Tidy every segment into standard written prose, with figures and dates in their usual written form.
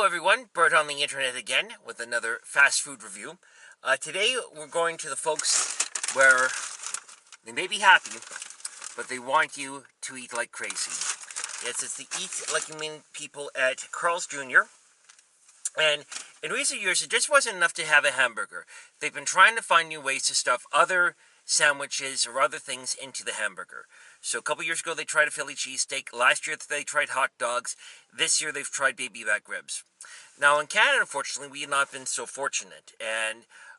Hello everyone, Bert on the internet again with another fast food review. Today we're going to the folks where they may be happy, but they want you to eat like crazy. Yes, it's the Eat Like You Mean people at Carl's Jr. And in recent years, it just wasn't enough to have a hamburger. They've been trying to find new ways to stuff other sandwiches or other things into the hamburger. So a couple years ago, they tried a Philly cheesesteak. Last year, they tried hot dogs. This year, they've tried baby back ribs. Now, in Canada, unfortunately, we have not been so fortunate,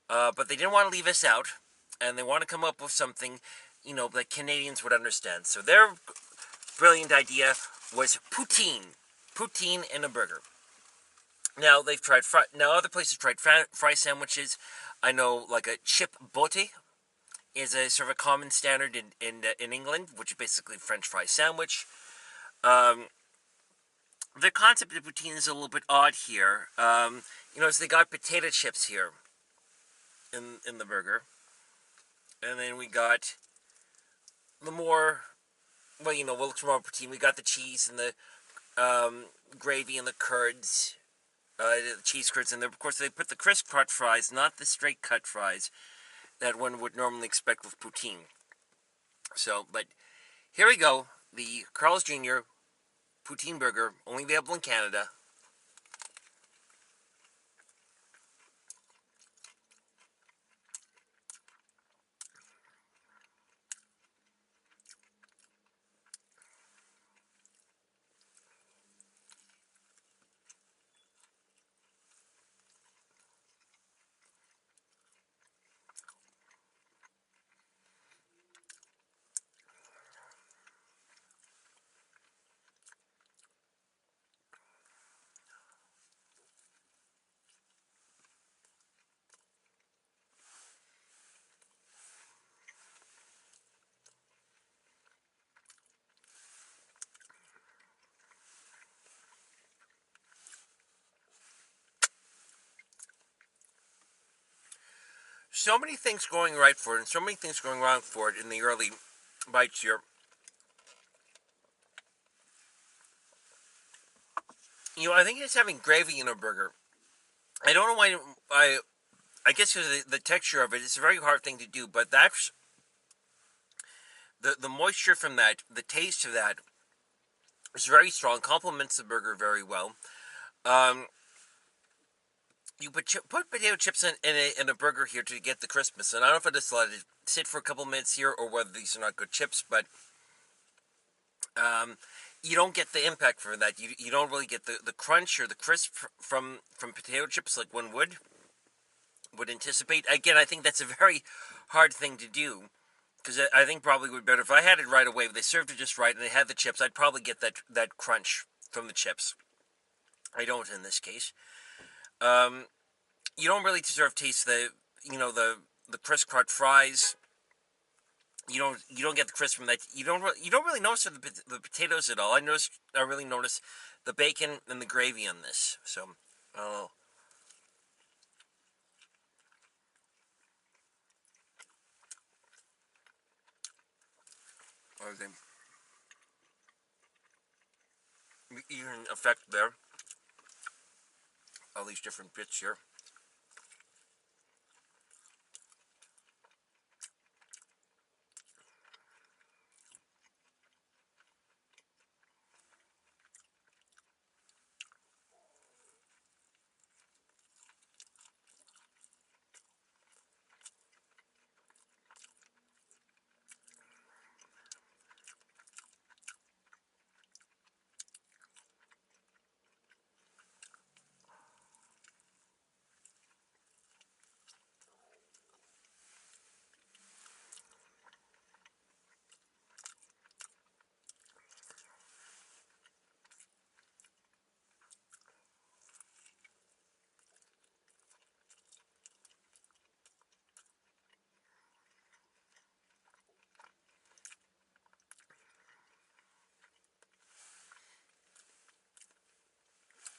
but they didn't want to leave us out, and they want to come up with something, that Canadians would understand. So their brilliant idea was poutine in a burger. Now they've tried now other places tried fry sandwiches. I know like a chip botte is a sort of a common standard in England, which is basically a French fry sandwich. Um, the concept of poutine is a little bit odd here. So they got potato chips here in the burger, and then we got the more we'll look more poutine. We got the cheese and the gravy and the curds. The cheese curds, and of course they put the crisp cut fries, not the straight cut fries that one would normally expect with poutine. So, but here we go, the Carl's Jr. Poutine Burger, only available in Canada. So many things going right for it, and so many things going wrong for it in the early bites here. I think it's having gravy in a burger. I don't know why. I guess because the texture of it, it's a very hard thing to do. But that's the moisture from that, the taste of that is very strong. Complements the burger very well. Um, you put potato chips in a burger here to get the crispness. And I don't know if I just let it sit for a couple minutes here or whether these are not good chips, but you don't get the impact from that. You don't really get the crunch or the crisp from potato chips like one would anticipate. Again, I think that's a very hard thing to do because I think probably would be better if I had it right away. If they served it just right and they had the chips, I'd probably get that crunch from the chips. I don't in this case. Um, you don't really taste the crisp cut fries. You don't get the crisp from that. You don't really notice the potatoes at all. I really notice the bacon and the gravy on this. So I don't know. Or the even effect there. All these different bits here.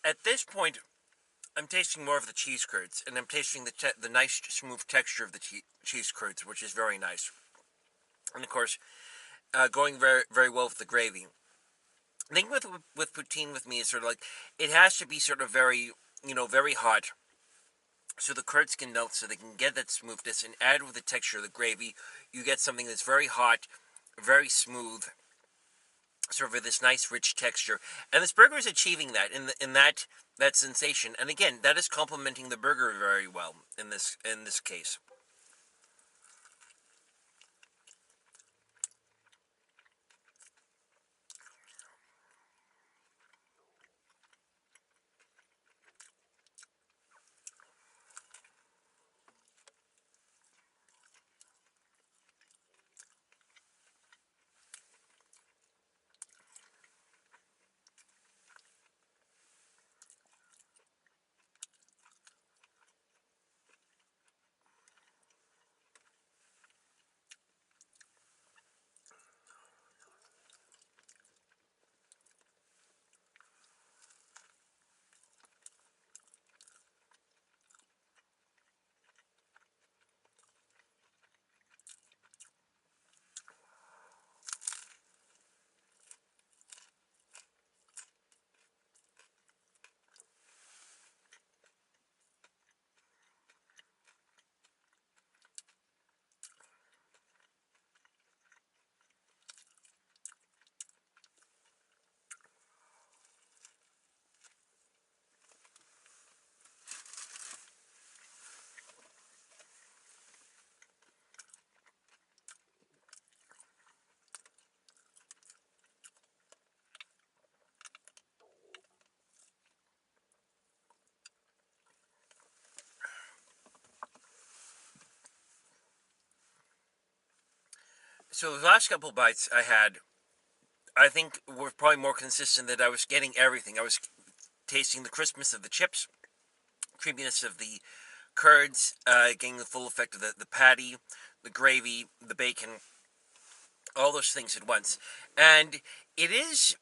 At this point, I'm tasting more of the cheese curds, and I'm tasting the nice smooth texture of the cheese curds, which is very nice. And of course, going very very well with the gravy. The thing with poutine with me is sort of like it has to be sort of very very hot, so the curds can melt, so they can get that smoothness, and add with the texture of the gravy, you get something that's very hot, very smooth, sort of this nice rich texture. And this burger is achieving that in that sensation. And again, that is complementing the burger very well in this case. So the last couple bites I had, I think were probably more consistent, that I was getting everything. I was tasting the crispness of the chips, creaminess of the curds, getting the full effect of the patty, the gravy, the bacon, all those things at once. And it is,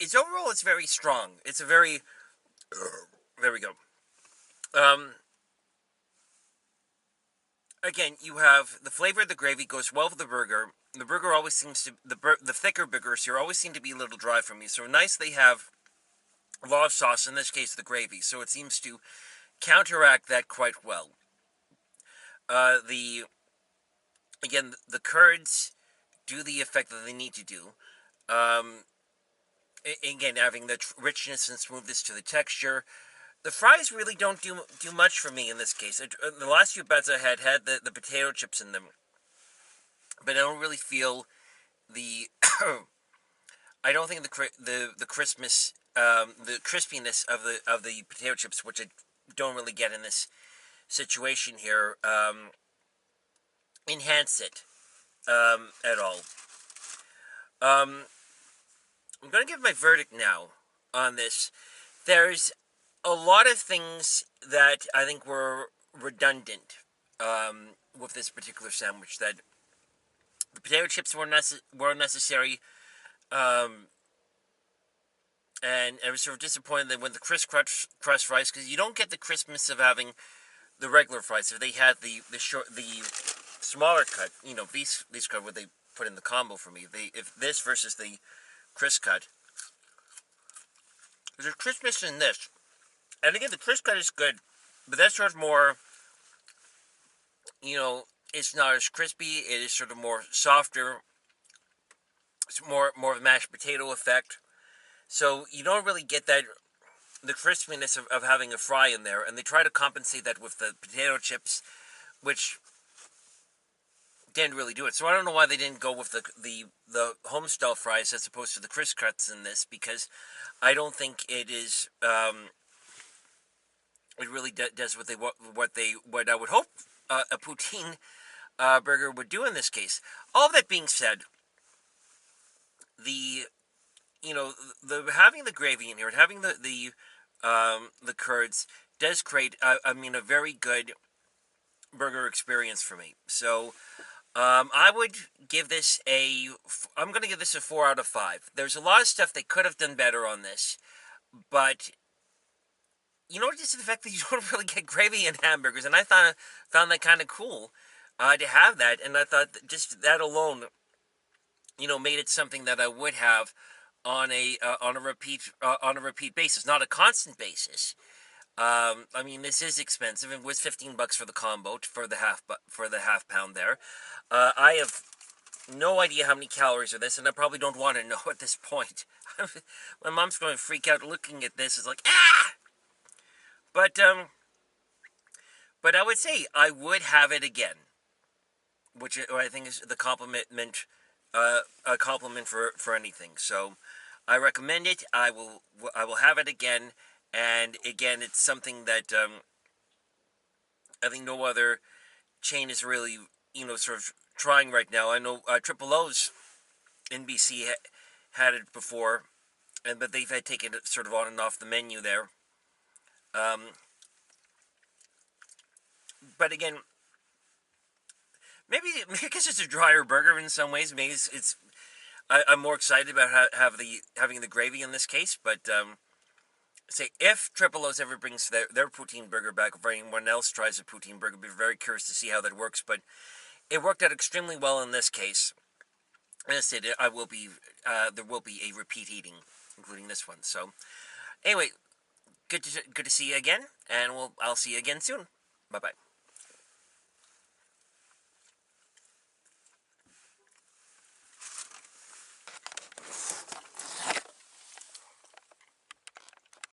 it's very strong. It's a very, there we go. Um, Again, you have the flavor of the gravy goes well with the burger. The burger always seems to, the thicker burgers here always seem to be a little dry for me. So nice they have a lot of sauce, in this case the gravy. So it seems to counteract that quite well. The Again, the curds do the effect that they need to do. Um, Again, having the richness and smoothness to the texture. The fries really don't do much for me in this case. The last few bites I had the potato chips in them, but I don't really feel the I don't think the Christmas the crispiness of the potato chips, which I don't really get in this situation here, enhance it at all. Um, I'm going to give my verdict now on this. There's a lot of things that I think were redundant with this particular sandwich. That the potato chips were unnecessary, um, and I was sort of disappointed that when the crust fries, because you don't get the crispness of having the regular fries. If they had the smaller cut, these cut what they put in the combo for me. If this versus the crisp cut, there's crispness in this, and again the crisp cut is good, but that's sort of more, it's not as crispy. It is sort of more softer. It's more of a mashed potato effect. So you don't really get that the crispiness of having a fry in there, and they try to compensate that with the potato chips, which didn't really do it. So I don't know why they didn't go with the home style fries as opposed to the crisp cuts in this, because I don't think it is it really does what I would hope a poutine burger would do in this case. All that being said, the the having the gravy in here and having the curds does create a very good burger experience for me. So I would give this I'm going to give this a 4 out of 5. There's a lot of stuff they could have done better on this, but just the fact that you don't really get gravy in hamburgers, and I found that kind of cool to have that, and I thought that just that alone made it something that I would have on a repeat basis, not a constant basis. I mean, this is expensive. It was $15 for the combo for the half pound there. I have no idea how many calories are this, and I probably don't want to know at this point. My mom's going to freak out looking at this. It's like, ah! But I would say I would have it again, which I think is the a compliment for anything. So I recommend it. I will have it again, and again, it's something that I think no other chain is really sort of trying right now. I know Triple O's in BC had it before, but they've had taken it sort of on and off the menu there. But again, maybe because it's a drier burger in some ways. Maybe I'm more excited about having the gravy in this case. But say if Triple O's ever brings their poutine burger back, or anyone else tries a poutine burger, I'd be very curious to see how that works. But it worked out extremely well in this case. As I said, there will be a repeat eating, including this one. So anyway, good to see you again, and I'll see you again soon. Bye bye.